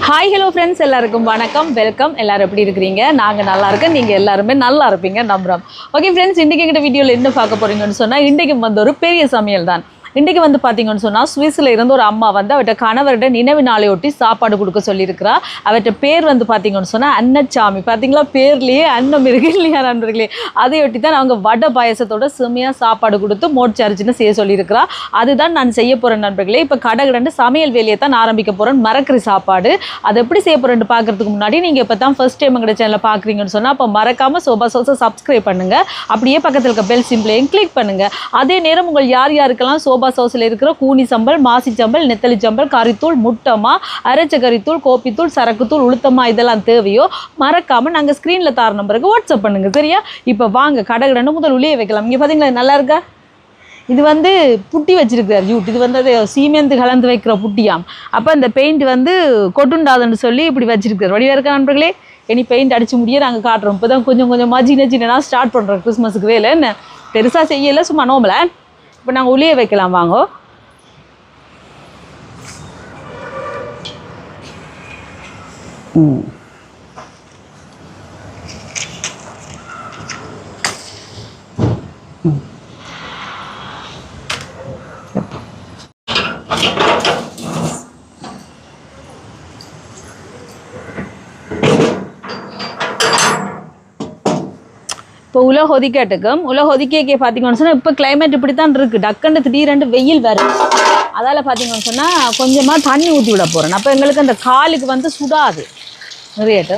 Hi hello friends, எல்லாருக்கும் வணக்கம், welcome. எல்லாரும் எப்படி இருக்கிறீங்க? நாங்கள் நல்லா இருக்கேன், நீங்கள் எல்லாருமே நல்லா இருப்பீங்க நம்புகிறோம். ஓகே ஃப்ரெண்ட்ஸ், இன்றைக்கி எங்கிட்ட வீடியோவில் என்ன பார்க்க போகிறீங்கன்னு சொன்னால், இன்றைக்கு வந்து ஒரு பெரிய சமையல் தான். இன்றைக்கி வந்து பார்த்தீங்கன்னு சொன்னால், சுவிஸில் இருந்து ஒரு அம்மா வந்து அவர்கிட்ட கணவர்கிட்ட நினைவு நாளையொட்டி சாப்பாடு கொடுக்க சொல்லியிருக்கிறா. அவர்கிட்ட பேர் வந்து பார்த்தீங்கன்னு சொன்னால் அன்னச்சாமி. பார்த்தீங்களா, பேர்லேயே அன்னம் இருக்கு இல்லையா நண்பர்களே? அதையொட்டி தான் அவங்க வடை பாயசத்தோட செம்மையாக சாப்பாடு கொடுத்து மோட்சாரிச்சின்னு செய்ய சொல்லியிருக்கிறா. அதுதான் நான் செய்ய போகிறேன் நண்பர்களே. இப்போ கடகடன்னு சமையல் வேலையை தான் ஆரம்பிக்க போகிறேன். மரக்கறி சாப்பாடு அதை எப்படி செய்ய போகிறேன்னு பார்க்குறதுக்கு முன்னாடி நீங்கள் இப்போ தான் ஃபர்ஸ்ட் டைம் எங்கள் சேனலில் பார்க்குறீங்கன்னு சொன்னால் அப்போ மறக்காமல் சோபா சோஸை சப்ஸ்கிரைப் பண்ணுங்கள். அப்படியே பக்கத்தில் இருக்க பெல் சிம்பிளையும் கிளிக் பண்ணுங்கள். அதே நேரம் உங்கள் யார் யாருக்கெல்லாம் சோபா சோஸில் இருக்கிற கூனி சம்பல், மாசி சம்பல், நெத்தலி சம்பல், கறித்தூள், முட்டமா, அரைச்ச கறித்தூள், கோப்பித்தூள், சரக்குத்தூள், உளுத்தமா இதெல்லாம் தேவையோ மறக்காமல் நாங்கள் ஸ்க்ரீனில் தார நம்பருக்கு வாட்ஸ்அப் பண்ணுங்கள், சரியா? இப்போ வாங்க கடகடன்னு முதல் உள்ளே வைக்கலாம். இங்கே பார்த்தீங்களா நல்லா இருக்கா? இது வந்து புட்டி வச்சிருக்கிறார் ஜூட். இது வந்து அது சீமெந்து கலந்து வைக்கிற புட்டியாம். அப்போ இந்த பெயிண்ட் வந்து கொட்டுண்டாதுன்னு சொல்லி இப்படி வச்சிருக்காரு. வடிவாக இருக்கா நண்பர்களே? இனி பெயிண்ட் அடிச்சு முடிய நாங்கள் காட்டுறோம். இப்போ தான் கொஞ்சம் கொஞ்சமாக சின்ன ஸ்டார்ட் பண்ணுறோம். கிறிஸ்மஸுக்கு வேலை என்ன பெருசாக செய்யலை, சும்மா நோம்பல. இப்போ நாங்கள் உள்ளே வைக்கலாம் வாங்க. இப்போ உலக ஒதிக்கட்டுக்கும் பார்த்தீங்கன்னு சொன்னால் இப்போ கிளைமேட் இப்படி தான் இருக்குது. டக்குன்னு திடீரெண்டு வெயில் வரும். அதால் பார்த்தீங்கன்னு சொன்னால் கொஞ்சமாக தண்ணி ஊற்றி விட போகிறேன். அப்போ எங்களுக்கு அந்த காலுக்கு வந்து சுடாது நிறையட்டு.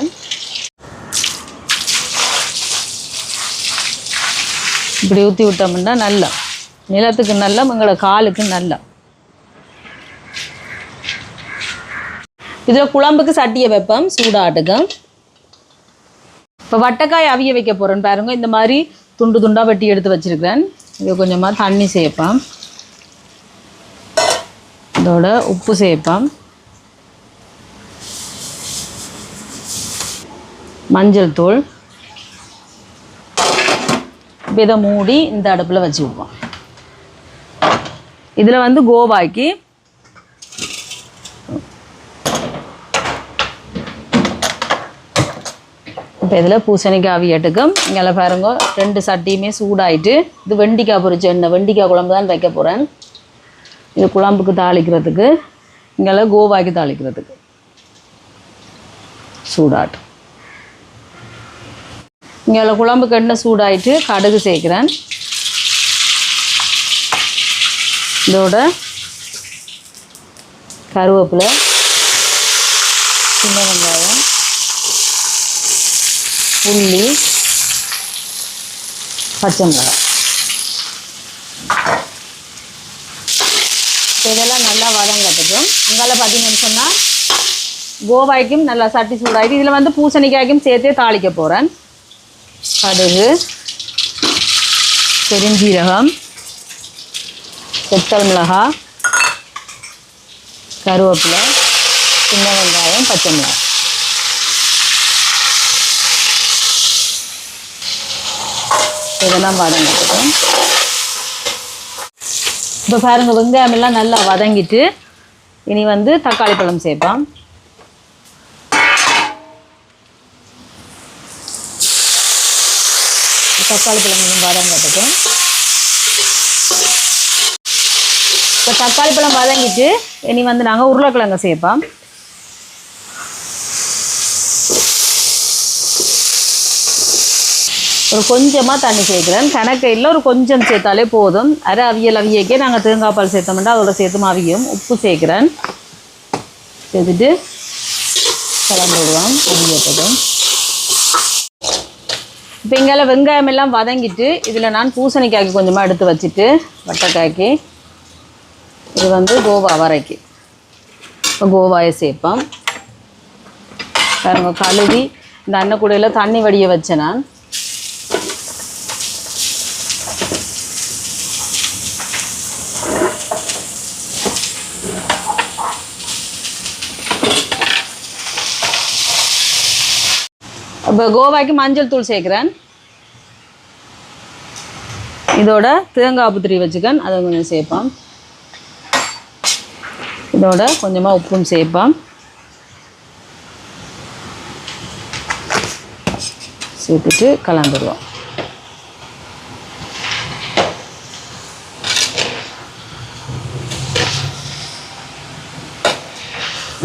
இப்படி ஊற்றி விட்டோம்னா நல்லா நிலத்துக்கு நல்லா, எங்களோட காலுக்கு நல்லா. இதில் குழம்புக்கு சட்டியை வைப்போம் சூடாட்டுக்கும். இப்போ வட்டைக்காய் அவிய வைக்க போகிறேன்னு பாருங்க. இந்த மாதிரி துண்டு துண்டாக வெட்டி எடுத்து வச்சுருக்கிறேன். இது கொஞ்சமாக தண்ணி சேர்ப்பேன். இதோட உப்பு சேர்ப்பேன், மஞ்சள் தூள். இப்போ இதை மூடி இந்த அடுப்பில் வச்சு விடுவோம். இதில் வந்து கோவாய்க்கு இப்போ இதில் பூசணிக்காய் அவியட்டுக்கும். இங்கே பாருங்க 2 சட்டியுமே சூடாயிட்டு. இது வெண்டிக்காய் பொரிச்ச எண்ணெய், வெண்டிக்காய் குழம்பு தான் வைக்க போகிறேன். இது குழம்புக்கு தாளிக்கிறதுக்கு, இங்கே கோவாய்க்கு தாளிக்கிறதுக்கு சூடாட்டு. இங்கே குழம்புக்கு எண்ணெய் சூடாயிட்டு கடுகு சேர்க்குறேன். இதோட கருவேப்பிலை, சின்ன வெங்காயம், உள்ளி, பச்சை மிளகாய். இதெல்லாம் நல்லா வதங்கட்டுக்கும். அங்கால பார்த்தீங்கன்னு சொன்னால் கோவாய்க்கும் நல்லா சட்டி சூடாயிட்டு இதில் வந்து பூசணிக்காய்க்கும் சேர்த்தே தாளிக்க போகிறேன். கடுகு, பெருஞ்சீரகம், வெத்தல் மிளகாய், கருவேப்பிலை, சின்ன வெங்காயம், பச்சை மிளகாய். இதெல்லாம் வதங்கிட்டுக்கும். இப்போ பாருங்கள் வெங்காயம் எல்லாம் நல்லா வதங்கிட்டு இனி வந்து தக்காளி பழம் சேர்ப்போம். தக்காளி பழம் வதங்கட்டுக்கும். இப்போ தக்காளி பழம் வதங்கிட்டு இனி வந்து நாங்கள் உருளைக்கிழங்கு சேர்ப்போம். ஒரு கொஞ்சமாக தண்ணி சேர்க்குறேன். கணக்கு இல்லை, ஒரு கொஞ்சம் சேர்த்தாலே போதும். அரை அவியக்கே நாங்கள் தேங்காய் பால் சேர்த்தோம்னா அதோட சேர்த்தும் அவியும். உப்பு சேர்க்குறேன். சேர்த்துட்டு கலந்து விடுவோம் அவியட்டதும். இப்போ இங்கே வெங்காயம் எல்லாம் வதங்கிட்டு இதில் நான் பூசணிக்காய்க்கு கொஞ்சமாக எடுத்து வச்சுட்டு வட்டைக்காய்க்கு இது வந்து கோவா வரைக்கு இப்போ கோவாயை சேர்ப்போம். பாருங்க கழுவி இந்த அன்னக்கூடையில் தண்ணி வடிய வச்சேன் நான். இப்போ கோவாய்க்கு மஞ்சள் தூள் சேர்க்குறேன். இதோட தேங்காய் புத்திரி வச்சுக்கன், அதை கொஞ்சம் சேர்ப்போம். இதோட கொஞ்சமாக உப்பும் சேர்ப்போம். சேர்த்துட்டு கலந்துடுவோம்.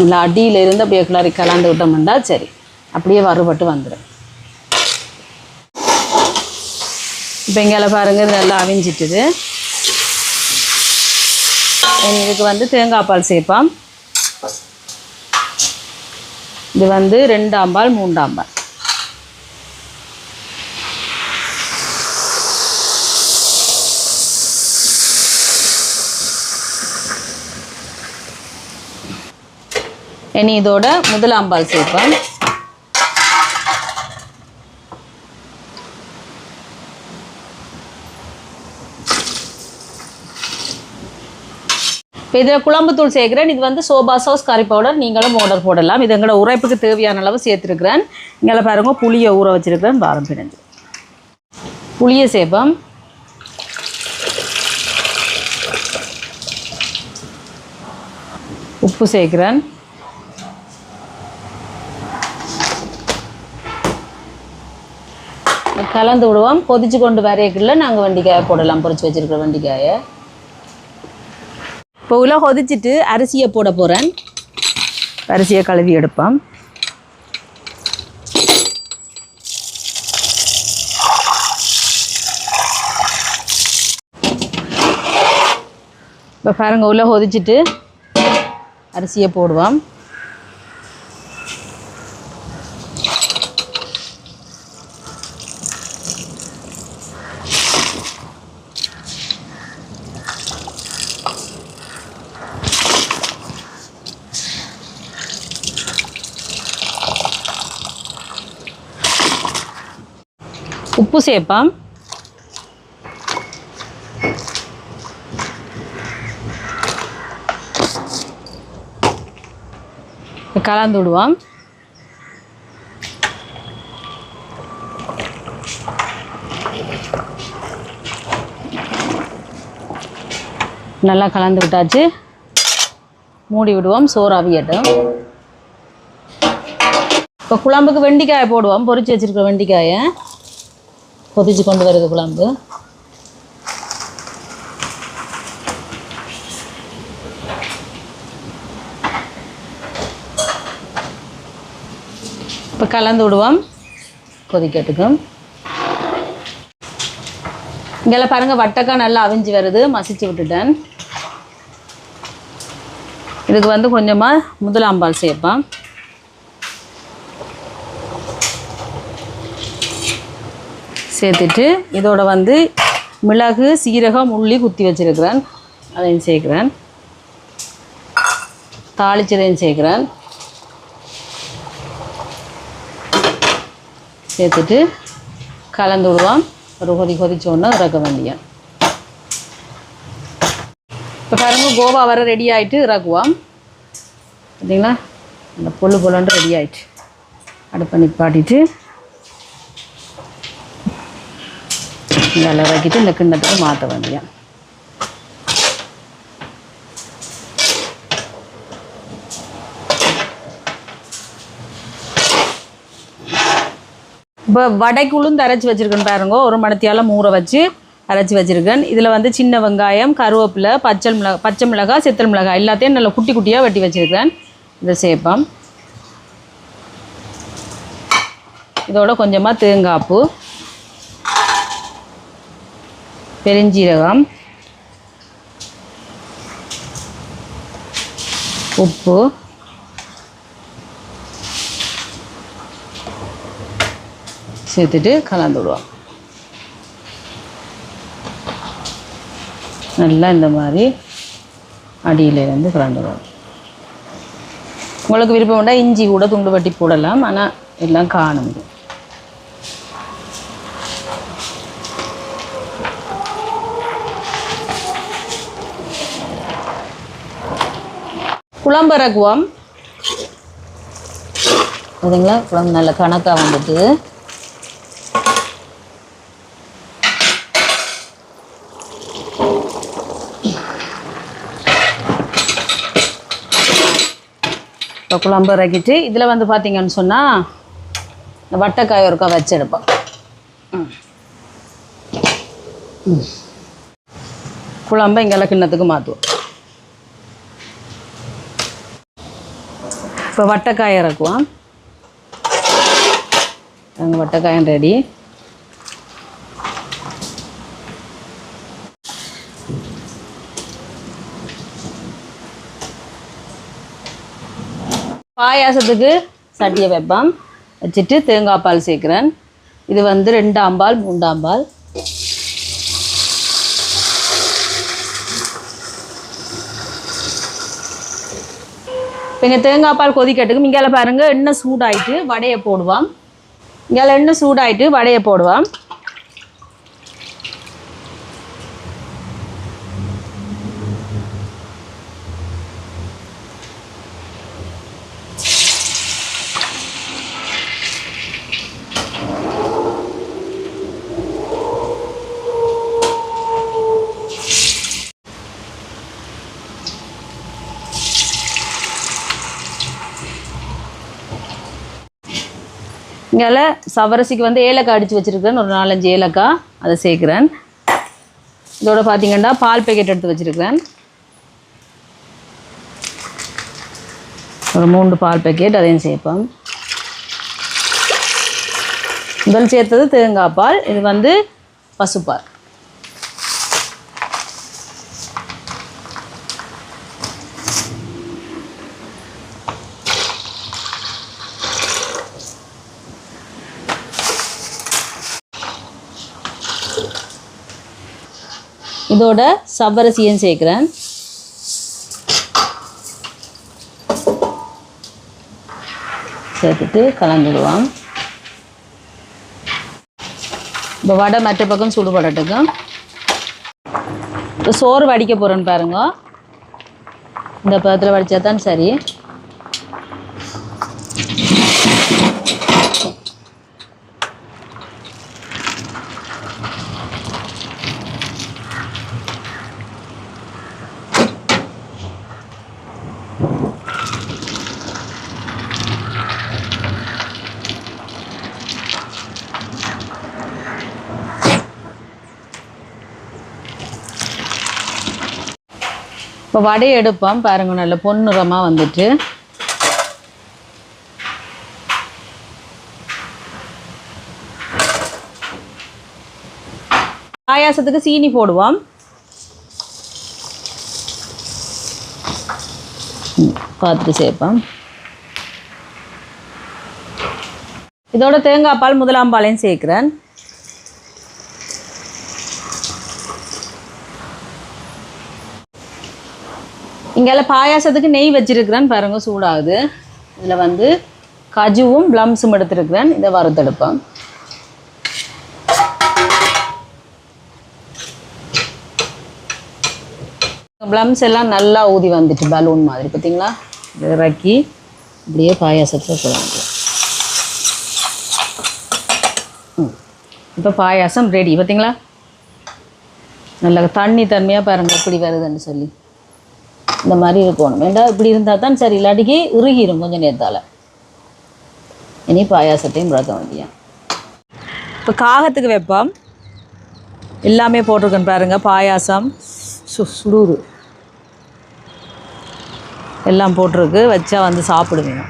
இல்லை அடியில் இருந்து அப்படியே கிளறி கலந்து விட்டோம்னா சரி, அப்படியே வறுபட்டு வந்துடும். இப்போ இங்கே பாருங்கள் நல்லா அவிஞ்சிட்டுது. இதுக்கு வந்து தேங்காய் பால் சேர்ப்போம். இது வந்து 2 ஆம்பால் 3 ஆம்பால். இனி இதோட முதலாம்பால் சேர்ப்போம். இப்போ இதில் குழம்புத்தூள் சேர்க்குறேன். இது வந்து சோபா சாஸ், கறி பவுடர் நீங்களும் ஆர்டர் போடலாம். இது எங்களோட உரைப்புக்கு தேவையான அளவு சேர்த்துருக்குறேன். இங்கே பாருங்க புளியை ஊற வச்சுருக்கிறேன், பாரம் பிணைஞ்சு. புளியை சேர்ப்போம். உப்பு சேர்க்குறேன். கலந்து விடுவோம். கொதிச்சு கொண்டு வரையக்குள்ள நாங்கள் வெண்டிக்காயை போடலாம், பொரிச்சு வச்சுருக்கிற வெண்டிக்காயை. இப்போ உள்ள கொதிச்சுட்டு அரிசியை போட போகிறேன். அரிசியை கழுவி எடுப்போம். இப்போ பாருங்க உள்ள கொதிச்சுட்டு அரிசியை போடுவோம். உப்பு சேர்ப்போம். கலந்து விடுவோம். நல்லா கலந்து விட்டாச்சு. மூடி விடுவோம், சோறு அவியட்டும். இப்போ குழம்புக்கு வெண்டிக்காயை போடுவோம். பொரிச்சு வச்சுருக்கிற வெண்டிக்காயை கொதிச்சு கொண்டு வருது குழம்பு. இப்போ கலந்து விடுவோம், கொதிக்கட்டுக்கும். இங்கே பாருங்கள் வட்டக்காய் நல்லா அவிஞ்சு வருது, மசிச்சு விட்டுட்டேன். இதுக்கு வந்து கொஞ்சமாக முதலாம்பால் சேர்ப்பேன். சேர்த்துட்டு இதோட வந்து மிளகு, சீரகம், உள்ளி குத்தி வச்சுருக்கிறேன், அதையும் சேர்க்குறேன். தாளிச்சதையும் சேர்க்குறேன். சேர்த்துட்டு கலந்து விடுவோம். ஒரு கொதிச்சோன்னா இறக்க வேண்டியன். இப்போ பாருங்க கோவா வர ரெடி ஆகிட்டு இறக்குவோம். பார்த்தீங்களா, அந்த பொல்லுன்னு ரெடி ஆகிட்டு அடுப்பை நிப்பாட்டிட்டு நல்லா இறக்கிட்டு இந்த கிண்ணத்துக்கு மாற்ற வேண்டியன். இப்போ வடைக்கு உளுந்து அரைச்சி வச்சுருக்கேன் பாருங்க. ஒரு மணத்தியால் ஊற வச்சு அரைச்சி வச்சுருக்கேன். இதில் வந்து சின்ன வெங்காயம், கருவேப்பிலை, பச்சை மிளகாய், சித்தல் மிளகாய் எல்லாத்தையும் நல்லா குட்டி குட்டியாக வெட்டி வச்சுருக்கேன். இதை சேர்ப்போம். இதோட கொஞ்சமாக தேங்காய்ப்பூ, பெருஞ்சீரகம், உப்பு, சேர்த்துட்டு கலந்து விடுவோம். நல்லா இந்த மாதிரி அடியிலேருந்து கலந்து விடுவோம். உங்களுக்கு விருப்பம் உண்டா இஞ்சி கூட துண்டு வட்டி போடலாம், ஆனால் எல்லாம் காணும். குழம்பு இறக்குவோம். அதுங்களா குழம்பு நல்ல கணக்காக வந்துட்டு இப்போ குழம்பு இறக்கிட்டு இதில் வந்து பார்த்தீங்கன்னு சொன்னால் இந்த வட்டைக்காய் ஒருக்கா வச்சு எடுப்போம். குழம்பை இங்கெல்லாம் கிண்ணத்துக்கு மாற்றுவோம். இப்போ வட்டைக்காய் இறக்குவோம். நாங்கள் வட்டைக்காயும் ரெடி. பாயாசத்துக்கு சட்டியை வைப்பேன். வச்சுட்டு தேங்காய் பால் சேர்க்குறேன். இது வந்து 2ஆம் பால் 3ஆம் பால். இப்போ இங்கே தேங்காய் பால் கொதிக்கட்டுக்கு இங்கே பாருங்கள் எண்ணெய் சூடாயிட்டு வடையை போடுவான். இங்கே எண்ணெய் சூடாயிட்டு வடையை போடுவான். இங்கே சவரசிக்கு வந்து ஏலக்காய் அடித்து வச்சுருக்கிறேன். ஒரு 4-5 ஏலக்காய் அதை சேர்க்குறேன். இதோட பார்த்தீங்கன்னா பால் பேக்கெட் எடுத்து வச்சுருக்கிறேன். ஒரு 3 பால் பேக்கெட் அதையும் சேர்ப்போம். முதல் சேர்த்தது தேங்காய் பால். இது வந்து பசுப்பால். இதோட சவ்வரிசியும் சேர்க்குறேன். சேர்த்துட்டு கலந்துடுவோம். இப்போ வடை மற்ற பக்கம் சுடுபடட்டுக்கும். இப்போ சோறு வடிக்க போகிறேன்னு பாருங்க. இந்த பதத்தில் வடித்தா தான் சரி. இப்போ வடையை எடுப்போம் பாருங்க. நல்ல பொன்னிறமாக வந்துட்டு பாயாசத்துக்கு சீனி போடுவோம். பார்த்து சேர்ப்போம். இதோட தேங்காய் பால் 1ஆம் பாலையும் சேர்க்குறேன். இங்கே பாயாசத்துக்கு நெய் வச்சுருக்கிறேன் பாருங்கள், சூடாகுது. இதில் வந்து கஜுவும் ப்ளம்ஸும் எடுத்துருக்கிறேன். இதை வறுத்தெடுப்பேன். ப்ளம்ஸ் எல்லாம் நல்லா ஊதி வந்துட்டு பலூன் மாதிரி பார்த்தீங்களா. இதை இறக்கி இப்படியே பாயாசத்தில் போடலாம். இப்போ பாயாசம் ரெடி பார்த்தீங்களா. நல்லா தண்ணியாக பாருங்கள் எப்படி வருதுன்னு சொல்லி. இந்த மாதிரி இருக்கணும். வேண்டாம் இப்படி இருந்தால் தான் சரி, இல்லாட்டிக்கு உருகிடும் கொஞ்சம் நேரத்தால். இனி பாயாசத்தையும் வளர்க்க வேண்டியா. இப்போ காகத்துக்கு வைப்போம். எல்லாமே போட்டிருக்கேன் பாருங்கள். பாயாசம் சுடுது எல்லாம் போட்டிருக்கு. வச்சா வந்து சாப்பிடுவீங்க.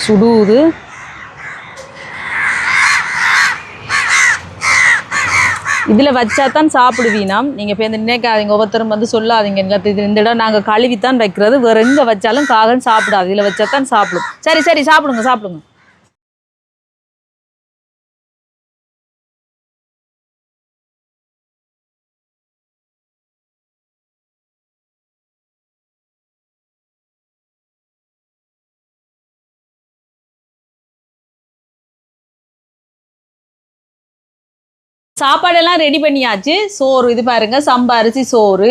சுடுது. இதில் வச்சா தான் சாப்பிடுவீனாம். நீங்கள் இப்போ இந்த நினைக்காதீங்க, ஒவ்வொருத்தரும் வந்து சொல்லாதீங்க. இந்த இடம் நாங்கள் கழுவித்தான் வைக்கிறது, வேறு எங்கே வச்சாலும் காகம் சாப்பிடாது. இதில் வச்சா தான் சாப்பிடும். சரி சரி சாப்பிடுங்க சாப்பிடுங்க. சாப்பாடெல்லாம் ரெடி பண்ணியாச்சு. சோறு இது பாருங்கள், சம்பா அரிசி சோறு.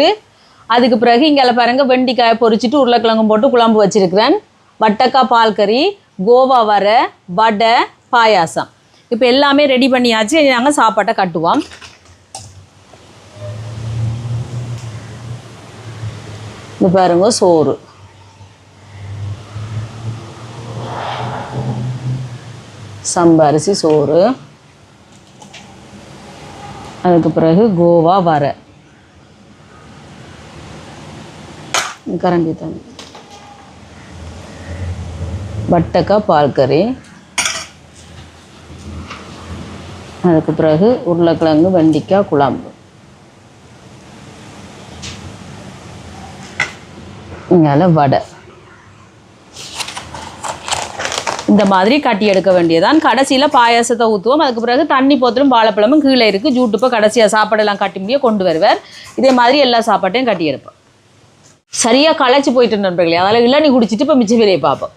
அதுக்கு பிறகு இங்கே பாருங்கள் வெண்டிக்காய் பொரிச்சிட்டு உருளைக்கிழங்கும் போட்டு குழம்பு வச்சுருக்கிறேன். வட்டக்காய் பால் கறி, கோவா வரை, வடை, பாயாசம். இப்போ எல்லாமே ரெடி பண்ணியாச்சு. நாங்கள் சாப்பாட்டை கட்டுவோம். இது பாருங்க சோறு, சம்பா அரிசி சோறு. அதுக்கு பிறகு கோவா வரை, கரண்டி தண்ணி, வட்டக்காய் பால் கறி. அதுக்கு பிறகு உருளைக்கிழங்கு வெண்டிக்காய் குழம்பு. இங்கால வடை. இந்த மாதிரி கட்டி எடுக்க வேண்டியதான். கடைசியில் பாயாசத்தை ஊற்றுவோம். அதுக்கு பிறகு தண்ணி போத்தலும் வாழைப்பழமும் கீழே இருக்குது. ஜூட்டுப்போ கடைசியாக சாப்பாடெல்லாம் கட்டி முடிய கொண்டு வருவார். இதே மாதிரி எல்லா சாப்பாட்டையும் கட்டி எடுப்போம். சரியாக களைச்சி போயிட்டு நண்பர்களே, அதில் இளநீ குடிச்சிட்டு இப்போ மிச்ச வேலையை பார்ப்போம்.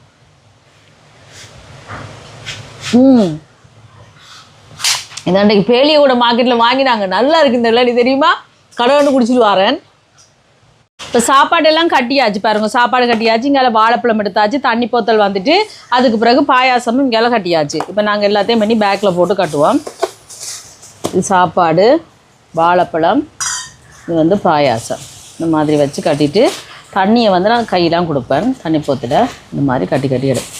இதாண்டைக்கு பேலியோட மார்க்கெட்டில் வாங்கினாங்க. நல்லா இருக்கு இந்த இளநீ தெரியுமா? கடவுள்னு குடிச்சிட்டு வரேன். இப்போ சாப்பாடெல்லாம் கட்டியாச்சு பாருங்க. சாப்பாடு கட்டியாச்சு. இங்கே வாழைப்பழம் எடுத்தாச்சு. தண்ணி போத்தல் வந்துட்டு அதுக்கு பிறகு பாயாசமும் இங்கே கட்டியாச்சு. இப்போ நாங்கள் எல்லாத்தையும் பண்ணி பேக்கில் போட்டு கட்டுவோம். இது சாப்பாடு, வாழைப்பழம், இது வந்து பாயாசம். இந்த மாதிரி வச்சு கட்டிட்டு தண்ணியை வந்து நான் கையெல்லாம் கொடுப்பேன். தண்ணி போத்தில் இந்த மாதிரி கட்டி கட்டி எடுப்பேன்.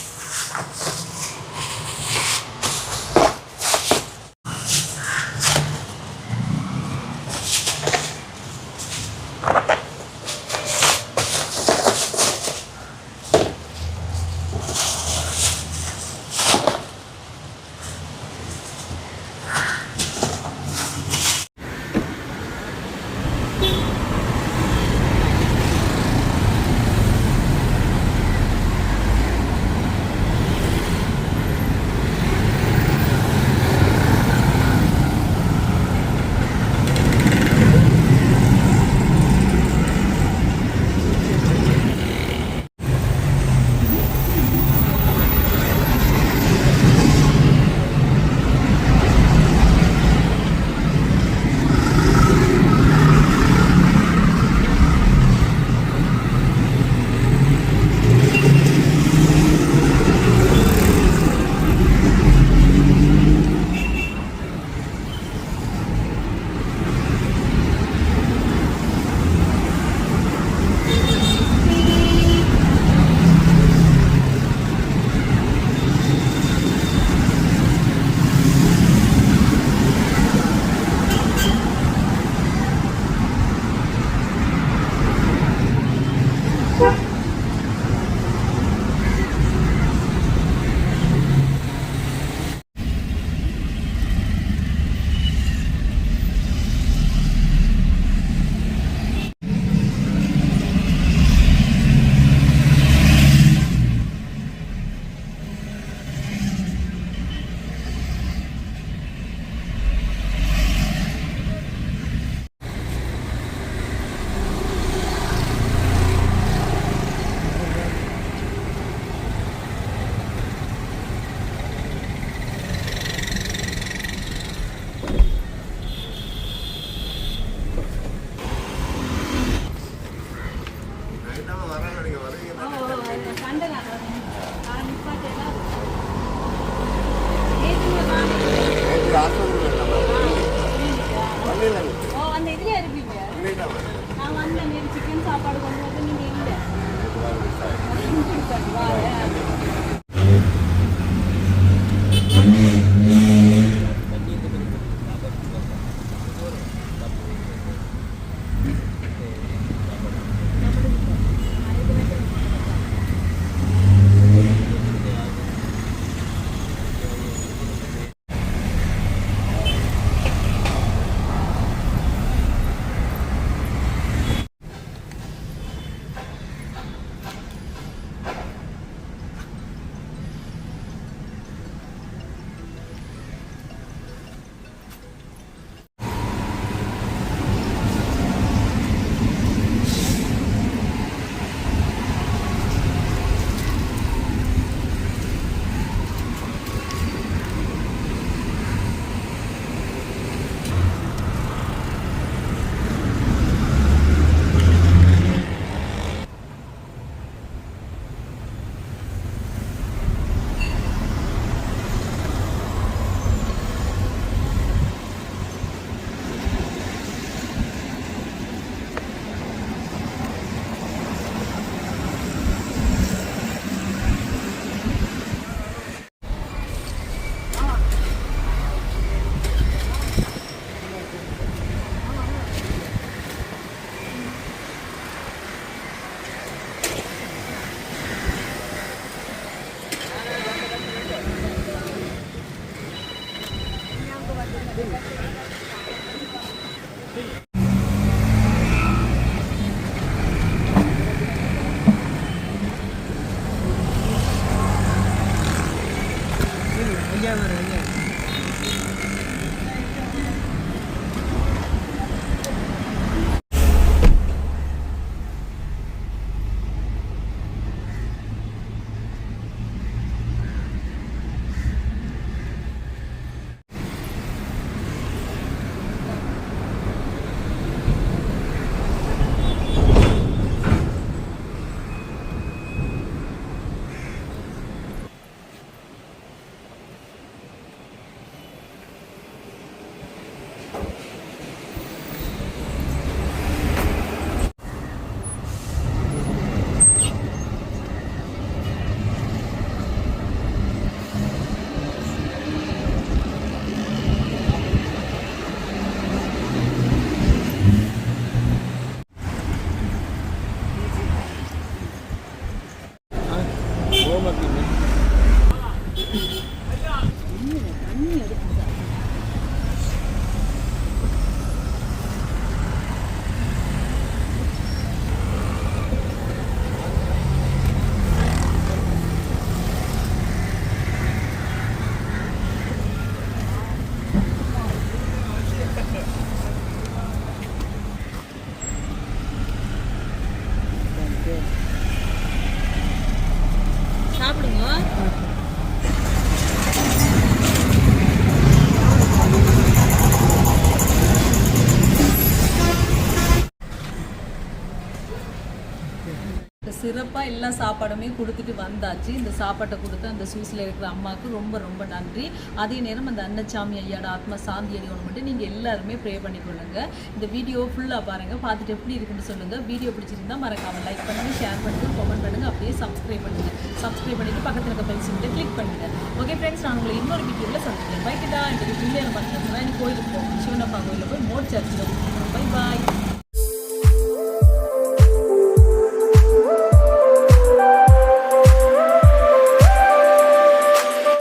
சிறப்பாக எல்லா சாப்பாடுமே கொடுத்துட்டு வந்தாச்சு. இந்த சாப்பாட்டை கொடுத்து அந்த சூஸில் இருக்கிற அம்மாவுக்கு ரொம்ப ரொம்ப நன்றி. அதே நேரம் அந்த அன்னச்சாமி ஐயாட ஆத்மா சாந்தி அடையணும் மட்டும் நீங்கள் எல்லாருமே ப்ரே பண்ணிக்கொள்ளுங்க. இந்த வீடியோ ஃபுல்லாக பாருங்கள், பார்த்துட்டு எப்படி இருக்குன்னு சொல்லுங்கள். வீடியோ பிடிச்சிருந்தா மறக்காமல் லைக் பண்ணுங்கள், ஷேர் பண்ணுங்கள், கமெண்ட் பண்ணுங்கள், அப்படியே சப்ஸ்கிரைப் பண்ணுங்கள். சப்ஸ்கிரைப் பண்ணிவிட்டு பக்கத்தில் இருக்க பெல் சிம்பிளை கிளிக் பண்ணுங்கள். ஓகே ஃப்ரெண்ட்ஸ், நான் உங்களை இன்னொரு வீடியோவில் சந்திக்கிறேன். பைக்கிட்டா எனக்கு பிள்ளையான பண்ணுறதுனா எனக்கு கோயிலுக்கு போகும், சிவனப்பா கோயிலில் போய் மோட் சர்ச்சில் பை பாய்.